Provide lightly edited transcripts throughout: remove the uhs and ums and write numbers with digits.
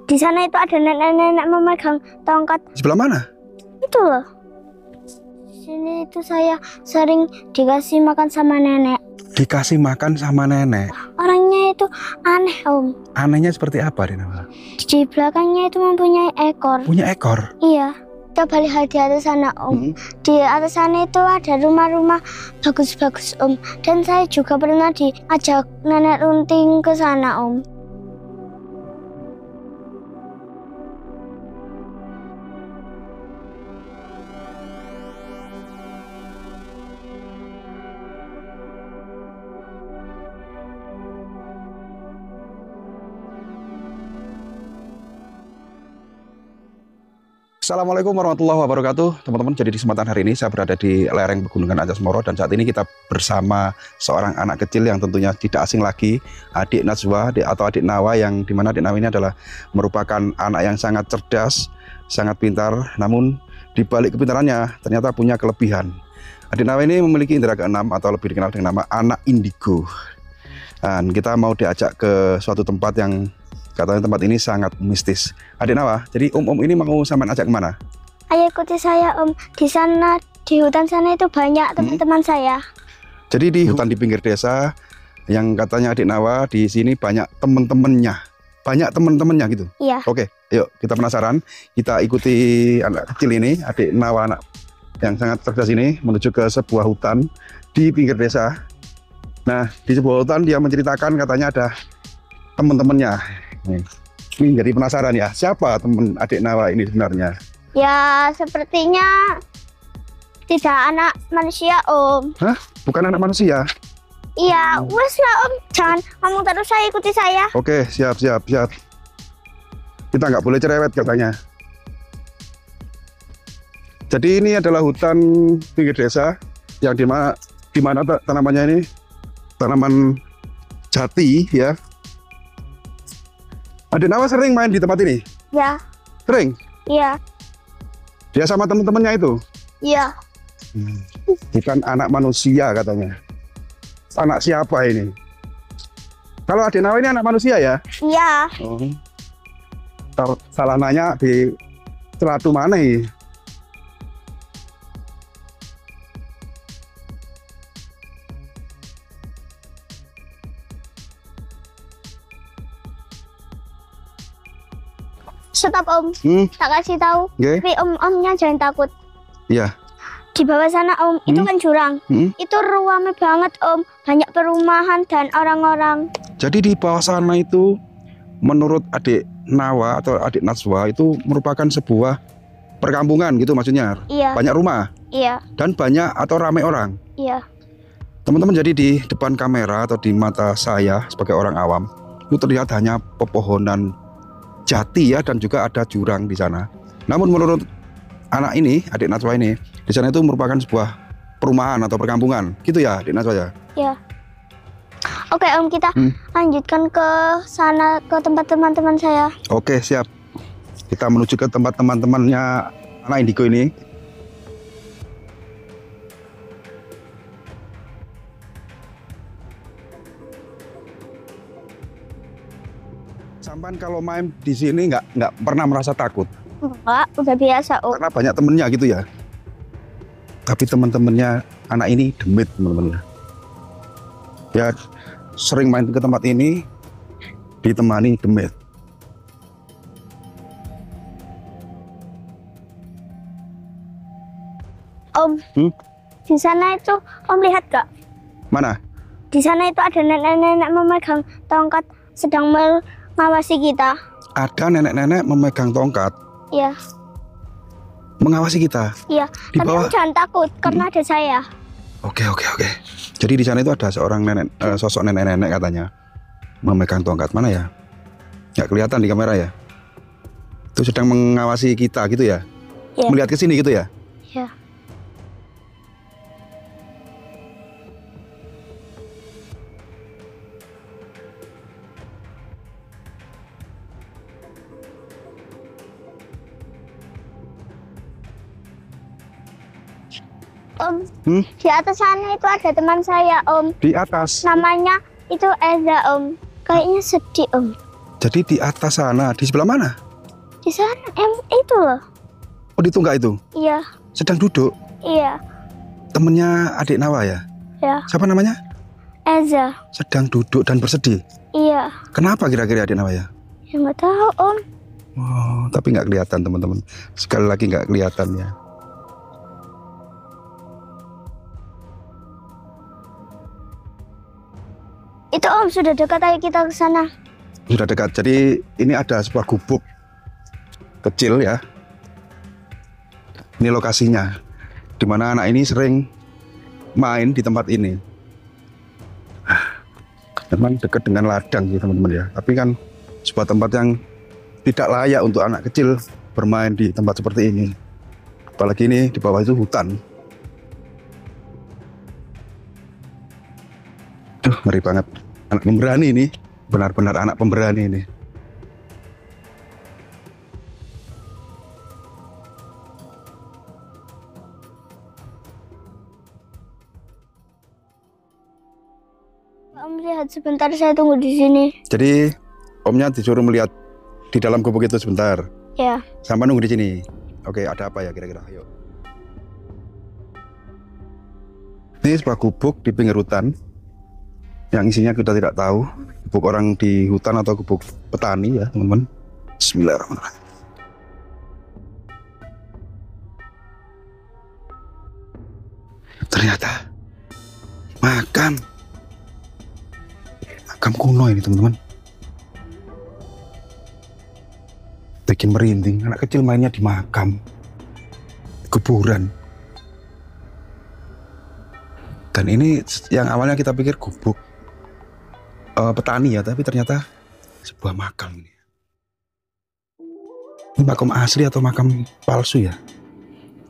Di sana itu ada nenek-nenek memegang tongkat. Sebelah mana? Itu loh. Sini itu saya sering dikasih makan sama nenek. Dikasih makan sama nenek. Orangnya itu aneh, Om. Anehnya seperti apa, Dinawa? Di belakangnya itu mempunyai ekor. Punya ekor? Iya. Coba lihat di atas sana, Om. Di atas sana itu ada rumah-rumah bagus-bagus, Om. Dan saya juga pernah diajak nenek runting ke sana, Om. Assalamualaikum warahmatullahi wabarakatuh. Teman-teman, jadi di kesempatan hari ini saya berada di lereng Pegunungan Anjas Moro dan saat ini kita bersama seorang anak kecil yang tentunya tidak asing lagi, adik Najwa atau adik Nawa, yang dimana adik Nawa ini adalah merupakan anak yang sangat cerdas, sangat pintar, namun di balik kepintarannya ternyata punya kelebihan. Adik Nawa ini memiliki indera keenam atau lebih dikenal dengan nama anak indigo. Dan kita mau diajak ke suatu tempat yang katanya tempat ini sangat mistis. Adik Nawa, jadi Om ini mau sampean ajak kemana? Ayo ikuti saya, Om. Di sana, di hutan sana itu banyak teman-teman saya. Jadi di hutan di pinggir desa yang katanya adik Nawa di sini banyak teman-temannya. Banyak teman-temannya gitu? Iya. Oke, yuk kita penasaran. Kita ikuti anak kecil ini, adik Nawa, anak yang sangat cerdas ini, menuju ke sebuah hutan di pinggir desa. Nah, di sebuah hutan dia menceritakan katanya ada teman-temannya. Ini jadi penasaran ya, siapa teman adik Nawa ini sebenarnya? Ya, sepertinya tidak anak manusia, Om. Hah? Bukan anak manusia? Iya, wes lah, Om. Jangan ngomong terus, saya ikuti saya. Oke, siap. Kita nggak boleh cerewet katanya. Jadi ini adalah hutan pinggir desa yang di mana tanamannya ini tanaman jati ya. Adik Nawa sering main di tempat ini? Ya. Sering? Iya. Dia sama teman-temannya itu? Iya. Bukan anak manusia katanya. Anak siapa ini? Kalau adik Nawa ini anak manusia ya? Iya. Oh. Salah nanya di celatu mana ini? Stop, Om. Tak kasih tahu. Okay. Tapi omnya jangan takut. Iya. Di bawah sana, Om, itu kan jurang. Itu ramai banget, Om. Banyak perumahan dan orang-orang. Jadi di bawah sana itu, menurut adik Nawa atau adik Najwa itu merupakan sebuah perkampungan gitu maksudnya. Iya. Banyak rumah. Iya. Dan banyak atau ramai orang. Iya. Teman-teman, jadi di depan kamera atau di mata saya sebagai orang awam, itu terlihat hanya pepohonan jati ya, dan juga ada jurang di sana. Namun menurut anak ini, adik Najwa ini, di sana itu merupakan sebuah perumahan atau perkampungan, gitu ya, adik Najwa ya? Iya. Oke, Om, kita lanjutkan ke sana, ke tempat teman-teman saya. Oke, siap. Kita menuju ke tempat teman-temannya anak indigo ini. Sampan kalau main di sini nggak pernah merasa takut? Enggak, udah biasa, Om. Karena banyak temennya gitu ya. Tapi teman-temannya anak ini demit, teman-teman. Ya sering main ke tempat ini ditemani demit. Om, di sana itu Om lihat gak? Mana? Di sana itu ada nenek-nenek memegang tongkat sedang mengawasi kita. Ada nenek-nenek memegang tongkat. Iya. Mengawasi kita. Iya. Di Tapi bawah. Om jangan takut karena ada saya. Oke. Jadi di sana itu ada seorang sosok nenek-nenek katanya memegang tongkat. Mana ya? Nggak kelihatan di kamera ya. Itu sedang mengawasi kita gitu ya? Iya. Melihat ke sini gitu ya? Iya. Om, di atas sana itu ada teman saya, Om. Di atas. Namanya itu Eza, Om. Kayaknya sedih, Om. Jadi di atas sana, di sebelah mana? Di sana, itu loh. Oh, di tunggak itu? Iya, Sedang duduk? iya, Temennya adik Nawa ya? ya. Siapa namanya? Eza, Sedang duduk dan bersedih. iya. Kenapa kira-kira adik Nawa ya? Ya nggak tahu Om. Oh, tapi nggak kelihatan teman-teman. Sekali lagi nggak kelihatan ya. Itu Om sudah dekat, ayo kita ke sana. Sudah dekat. Jadi ini ada sebuah gubuk kecil ya. Ini lokasinya, dimana anak ini sering main di tempat ini. Memang dekat dengan ladang sih teman-teman ya. Tapi kan sebuah tempat yang tidak layak untuk anak kecil bermain di tempat seperti ini. Apalagi ini di bawah itu hutan. Duh, ngeri banget. Anak pemberani ini, benar-benar anak pemberani ini. Om lihat sebentar, saya tunggu di sini. Jadi omnya disuruh melihat di dalam gubuk itu sebentar. Ya. Sampai nunggu di sini. Oke, ada apa ya kira-kira? Ayo. Ini sebuah gubuk di pinggir hutan yang isinya kita tidak tahu. Gubuk orang di hutan atau gubuk petani ya teman-teman. Bismillahirrahmanirrahim. Ternyata makam kuno ini teman-teman. Bikin merinding, anak kecil mainnya di makam, kuburan. Dan ini yang awalnya kita pikir gubuk petani ya, tapi ternyata sebuah makam ini. Ini makam asli atau makam palsu ya?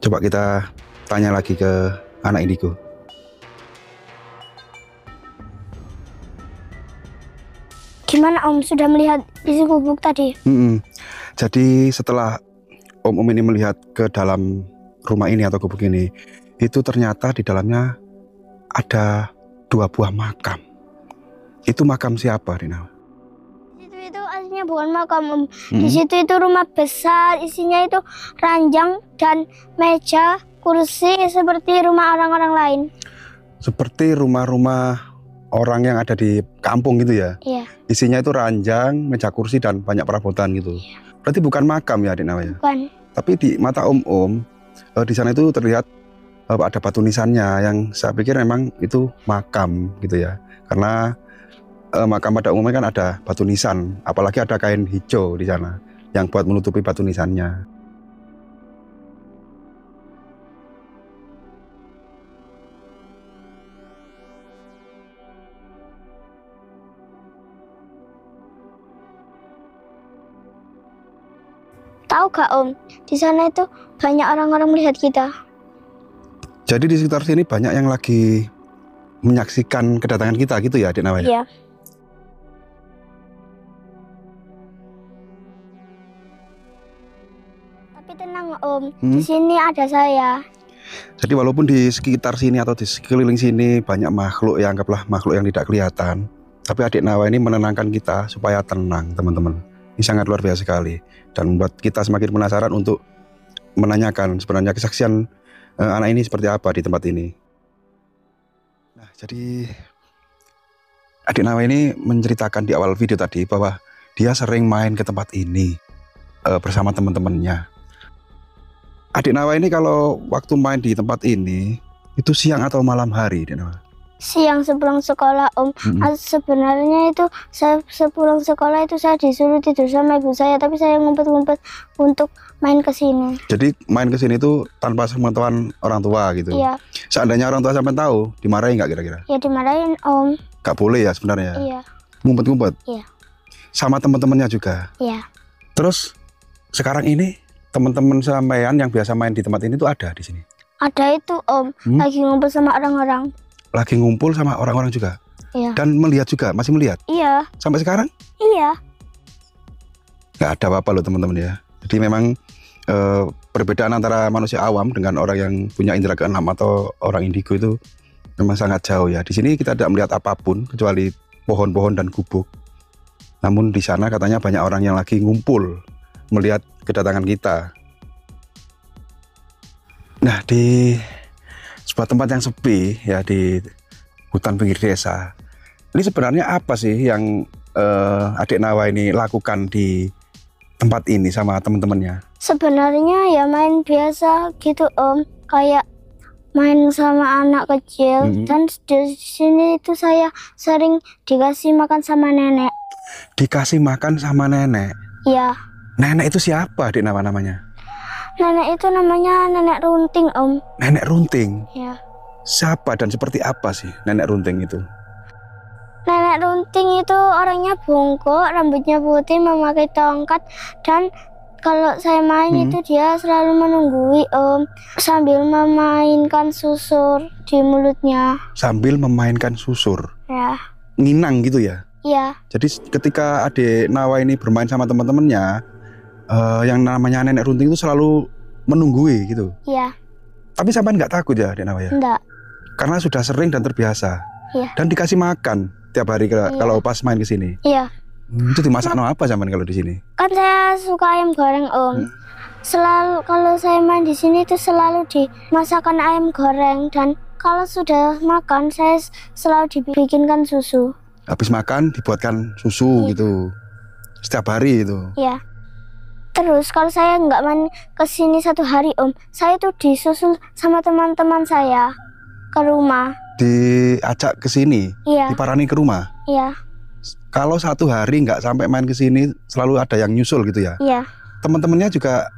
Coba kita tanya lagi ke anak indigo. Gimana Om, sudah melihat isi gubuk tadi? Jadi setelah Om ini melihat ke dalam rumah ini atau gubuk ini, itu ternyata di dalamnya ada 2 buah makam. Itu makam siapa, Rina? Itu aslinya bukan makam Om. Di situ itu rumah besar, isinya itu ranjang dan meja, kursi seperti rumah orang-orang lain. Seperti rumah-rumah orang yang ada di kampung gitu ya? Iya. Isinya itu ranjang, meja kursi dan banyak perabotan gitu. Iya. Berarti bukan makam ya, Adik Nawa ya? Bukan. Tapi di mata Om, di sana itu terlihat ada batu nisannya yang saya pikir memang itu makam gitu ya. Karena makam pada umumnya kan ada batu nisan, apalagi ada kain hijau di sana yang buat menutupi batu nisannya. Tahu gak Om, di sana itu banyak orang-orang melihat kita. Jadi di sekitar sini banyak yang lagi menyaksikan kedatangan kita gitu ya, Adik Nawa ya? Iya. Tapi tenang Om, di sini ada saya. Jadi walaupun di sekitar sini atau di sekeliling sini banyak makhluk ya, anggaplah makhluk yang tidak kelihatan, tapi Adik Nawa ini menenangkan kita supaya tenang, teman-teman. Ini sangat luar biasa sekali dan membuat kita semakin penasaran untuk menanyakan sebenarnya kesaksian anak ini seperti apa di tempat ini. Nah, jadi Adik Nawa ini menceritakan di awal video tadi bahwa dia sering main ke tempat ini bersama teman-temannya. Adik Nawa ini kalau waktu main di tempat ini itu siang atau malam hari, Adik Nawa? Siang sepulang sekolah Om. Sebenarnya itu saya sepulang sekolah itu saya disuruh tidur sama ibu saya, tapi saya ngumpet-ngumpet untuk main ke sini. Jadi main ke sini itu tanpa sepengetahuan orang tua gitu. Iya. Seandainya orang tua sampai tahu, dimarahin nggak kira-kira? Ya dimarahin Om. Nggak boleh ya sebenarnya. Iya. Ngumpet-ngumpet. Iya. Sama teman-temannya juga. Iya. Terus sekarang ini teman-teman sampean yang biasa main di tempat ini tuh ada di sini? Ada itu Om, lagi ngumpul sama orang-orang. Lagi ngumpul sama orang-orang juga? Iya. Dan melihat juga, masih melihat? Iya. Sampai sekarang? Iya. Nggak ada apa-apa loh teman-teman ya. Jadi memang perbedaan antara manusia awam dengan orang yang punya indera keenam atau orang indigo itu memang sangat jauh ya. Di sini kita tidak melihat apapun kecuali pohon-pohon dan gubuk. Namun di sana katanya banyak orang yang lagi ngumpul melihat kedatangan kita. Nah, di sebuah tempat yang sepi ya, di hutan pinggir desa. Ini sebenarnya apa sih yang adik Nawa ini lakukan di tempat ini sama teman-temannya? Sebenarnya ya main biasa gitu Om, kayak main sama anak kecil. Dan di sini itu saya sering dikasih makan sama nenek. Dikasih makan sama nenek? Iya. Nenek itu siapa adik Nawa namanya? Nenek itu namanya Nenek Runting Om. Nenek Runting? Ya. Siapa dan seperti apa sih Nenek Runting itu? Nenek Runting itu orangnya bungkuk, rambutnya putih, memakai tongkat, dan kalau saya main itu dia selalu menunggui Om, sambil memainkan susur di mulutnya. Sambil memainkan susur? Ya. Nginang gitu ya? Iya. Jadi ketika adik Nawa ini bermain sama teman-temannya, yang namanya Nenek Runting itu selalu menunggui gitu? Iya. Tapi sampai nggak takut ya adik Nawa ya? Enggak. Karena sudah sering dan terbiasa? Iya. Dan dikasih makan tiap hari kalau pas main ke sini? Iya. Itu dimasak apa sampean kalau di sini? Kan saya suka ayam goreng Om. Selalu kalau saya main di sini itu selalu dimasakkan ayam goreng, dan kalau sudah makan saya selalu dibikinkan susu. Habis makan dibuatkan susu gitu setiap hari itu? Iya. Terus kalau saya nggak main ke sini 1 hari Om, saya tuh disusul sama teman-teman saya ke rumah. Diajak ke sini? Iya. Diparani ke rumah? Iya. Kalau 1 hari nggak sampai main ke sini, selalu ada yang nyusul gitu ya? Iya. Teman-temannya juga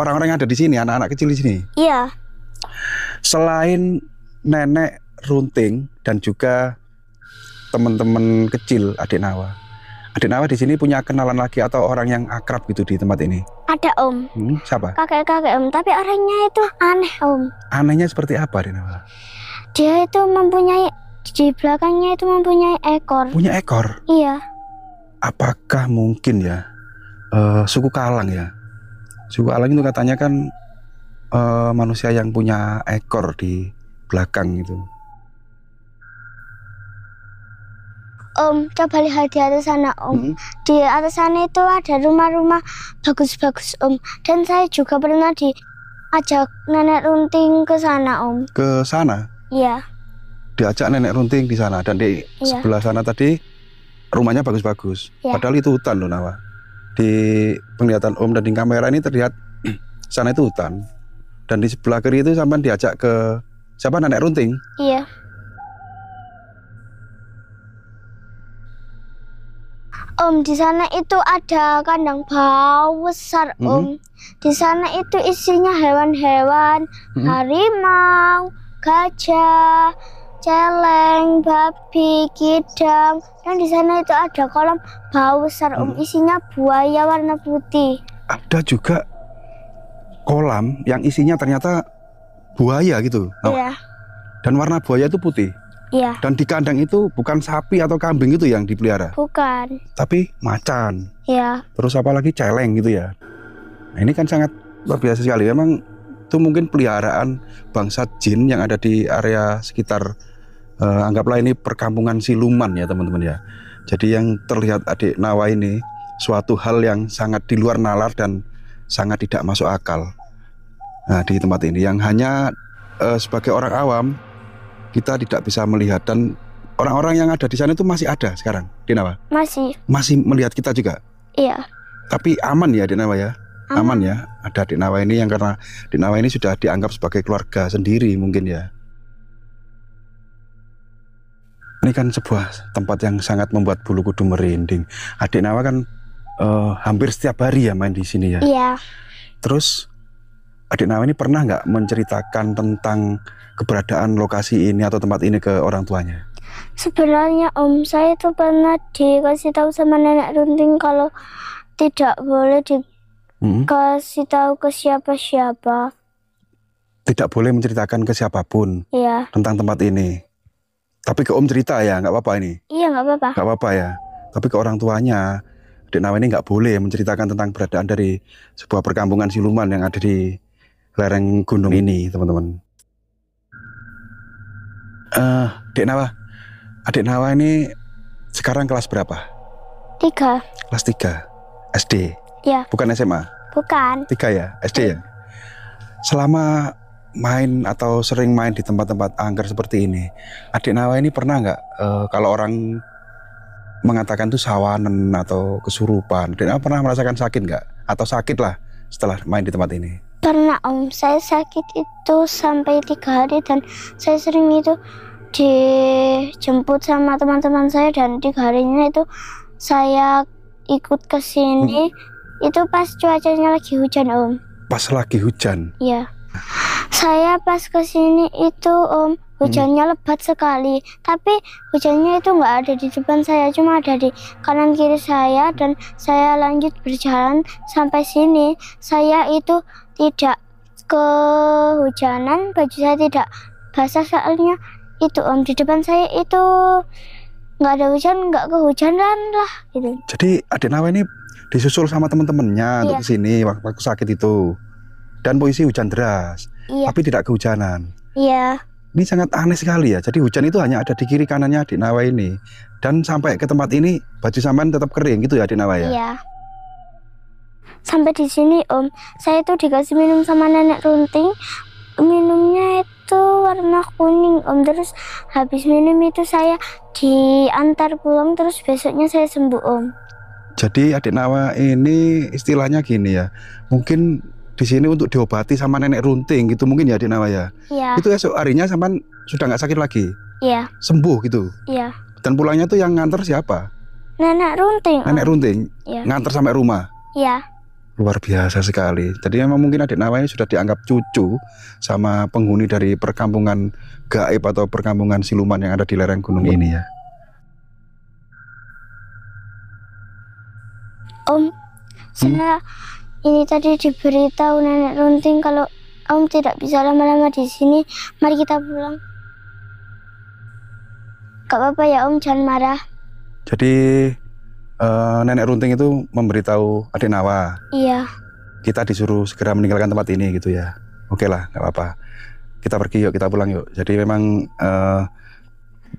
orang-orang yang ada di sini, anak-anak kecil di sini? Iya. Selain Nenek Runting dan juga teman-teman kecil adik Nawa di sini punya kenalan lagi atau orang yang akrab gitu di tempat ini? Ada Om. Siapa? Kakek-kakek Om, tapi orangnya itu aneh Om. Anehnya seperti apa adik Nawa? Dia itu mempunyai, di belakangnya itu mempunyai ekor. Punya ekor? Iya. Apakah mungkin ya suku Kalang ya? Suku Kalang itu katanya kan manusia yang punya ekor di belakang itu. Om, coba lihat di atas sana Om. Di atas sana itu ada rumah-rumah bagus-bagus Om. Dan saya juga pernah diajak Nenek Runting ke sana Om. Ke sana? Iya. Diajak Nenek Runting di sana, dan di sebelah sana tadi rumahnya bagus-bagus. Padahal itu hutan loh Nawa. Di penglihatan Om dan di kamera ini terlihat sana itu hutan. Dan di sebelah kiri itu sampai diajak ke siapa, Nenek Runting? Iya. Om, di sana itu ada kandang bau besar Om. Di sana itu isinya hewan-hewan, harimau, gajah, celeng, babi, kidang, dan di sana itu ada kolam bau besar Om, isinya buaya warna putih. Ada juga kolam yang isinya ternyata buaya gitu. Iya. Dan warna buaya itu putih. Iya. Dan di kandang itu bukan sapi atau kambing itu yang dipelihara? Bukan. Tapi macan. Iya. Terus apalagi celeng gitu ya. Nah, ini kan sangat luar biasa sekali. Memang itu mungkin peliharaan bangsa jin yang ada di area sekitar, anggaplah ini perkampungan siluman ya teman-teman ya. Jadi yang terlihat adik Nawa ini suatu hal yang sangat di luar nalar dan sangat tidak masuk akal. Nah, di tempat ini yang hanya sebagai orang awam kita tidak bisa melihat, dan orang-orang yang ada di sana itu masih ada sekarang di Nawa? Masih melihat kita juga? Iya. Tapi aman ya adik Nawa ya? Aman ya, ada adik Nawa ini yang karena adik Nawa ini sudah dianggap sebagai keluarga sendiri mungkin ya. Ini kan sebuah tempat yang sangat membuat bulu kuduk merinding. Adik Nawa kan hampir setiap hari ya main di sini ya? Iya. Terus adik Nawa ini pernah nggak menceritakan tentang keberadaan lokasi ini atau tempat ini ke orang tuanya? Sebenarnya Om, saya itu pernah dikasih tahu sama Nenek Runting kalau tidak boleh dikasih tahu ke siapa-siapa. Tidak boleh menceritakan ke siapapun? Iya. Tentang tempat ini. Tapi ke Om cerita ya, nggak apa-apa ini? Iya, nggak apa-apa. Nggak apa-apa ya. Tapi ke orang tuanya, adik Nawa ini nggak boleh menceritakan tentang keberadaan dari sebuah perkampungan siluman yang ada di lereng gunung ini, teman-teman. Adik Nawa ini sekarang kelas berapa? 3. Kelas 3 SD. Ya. Bukan SMA. Bukan. 3 ya, SD ya. Selama main atau sering main di tempat-tempat angker seperti ini, adik Nawa ini pernah nggak kalau orang mengatakan tuh sawanan atau kesurupan, adik Nawa pernah merasakan sakit nggak? Atau sakit lah setelah main di tempat ini? Pernah Om, saya sakit itu sampai 3 hari dan saya sering itu dijemput sama teman-teman saya dan 3 harinya itu saya ikut ke sini. Itu pas cuacanya lagi hujan Om. Pas lagi hujan? Iya. Saya pas ke sini itu Om, hujannya lebat sekali. Tapi hujannya itu nggak ada di depan saya, cuma ada di kanan kiri saya dan saya lanjut berjalan sampai sini. Saya itu tidak kehujanan, baju saya tidak basah soalnya itu Om, di depan saya itu nggak ada hujan, nggak kehujanan lah gitu. Jadi adik Nawa ini disusul sama teman-temannya untuk kesini waktu sakit itu, dan posisi hujan deras, tapi tidak kehujanan. Iya. Ini sangat aneh sekali ya. Jadi hujan itu hanya ada di kiri kanannya adik Nawa ini, dan sampai ke tempat ini baju sampean tetap kering gitu ya adik Nawa ya? Iya. Sampai di sini Om, saya itu dikasih minum sama nenek runting. Minumnya itu warna kuning Om. Terus habis minum itu saya diantar pulang, terus besoknya saya sembuh Om. Jadi adik Nawa ini istilahnya gini ya, mungkin di sini untuk diobati sama nenek runting gitu mungkin ya adik Nawa ya? Iya. Itu esok harinya sampean sudah nggak sakit lagi? Iya. Sembuh gitu? Iya. Dan pulangnya tuh yang nganter siapa? Nenek runting Om. Nenek runting? Iya. Nganter sampai rumah? Iya. Luar biasa sekali. Jadi memang mungkin adik Nawa ini sudah dianggap cucu sama penghuni dari perkampungan gaib atau perkampungan siluman yang ada di lereng gunung ini ya. Om, saya ini tadi diberitahu nenek runting kalau Om tidak bisa lama-lama di sini. Mari kita pulang. Gak apa-apa ya Om, jangan marah. Jadi nenek runting itu memberitahu adik Nawa. Iya. Kita disuruh segera meninggalkan tempat ini gitu ya. Oke lah, nggak apa-apa. Kita pergi yuk, kita pulang yuk. Jadi memang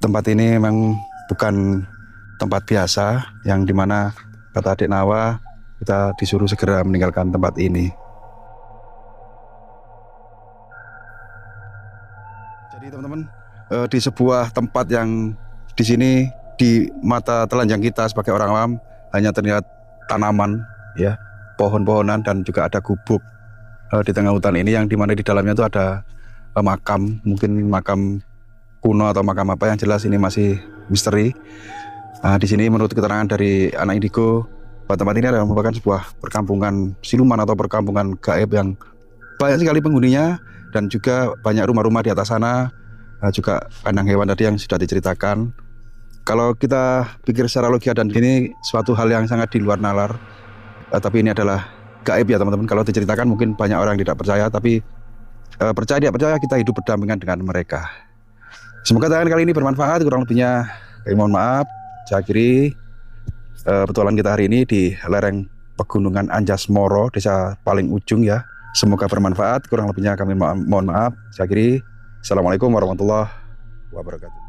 tempat ini memang bukan tempat biasa yang dimana kata adik Nawa kita disuruh segera meninggalkan tempat ini. Jadi teman-teman, di sebuah tempat yang di sini di mata telanjang kita sebagai orang awam hanya terlihat tanaman ya, pohon-pohonan dan juga ada gubuk di tengah hutan ini yang dimana di dalamnya itu ada makam, mungkin makam kuno atau makam apa, yang jelas ini masih misteri. Di sini menurut keterangan dari anak indigo, tempat ini adalah merupakan sebuah perkampungan siluman atau perkampungan gaib yang banyak sekali penghuninya, dan juga banyak rumah-rumah di atas sana, juga kandang hewan tadi yang sudah diceritakan. Kalau kita pikir secara logika dan ini suatu hal yang sangat di luar nalar, tapi ini adalah gaib ya teman-teman. Kalau diceritakan mungkin banyak orang yang tidak percaya, tapi percaya tidak percaya kita hidup berdampingan dengan mereka. Semoga tayangan kali ini bermanfaat. Kurang lebihnya kami mohon maaf. Saya akhiri petualangan kita hari ini di lereng Pegunungan Anjas Moro, desa paling ujung ya. Semoga bermanfaat. Kurang lebihnya kami mohon maaf. Saya akhiri. Assalamualaikum warahmatullahi wabarakatuh.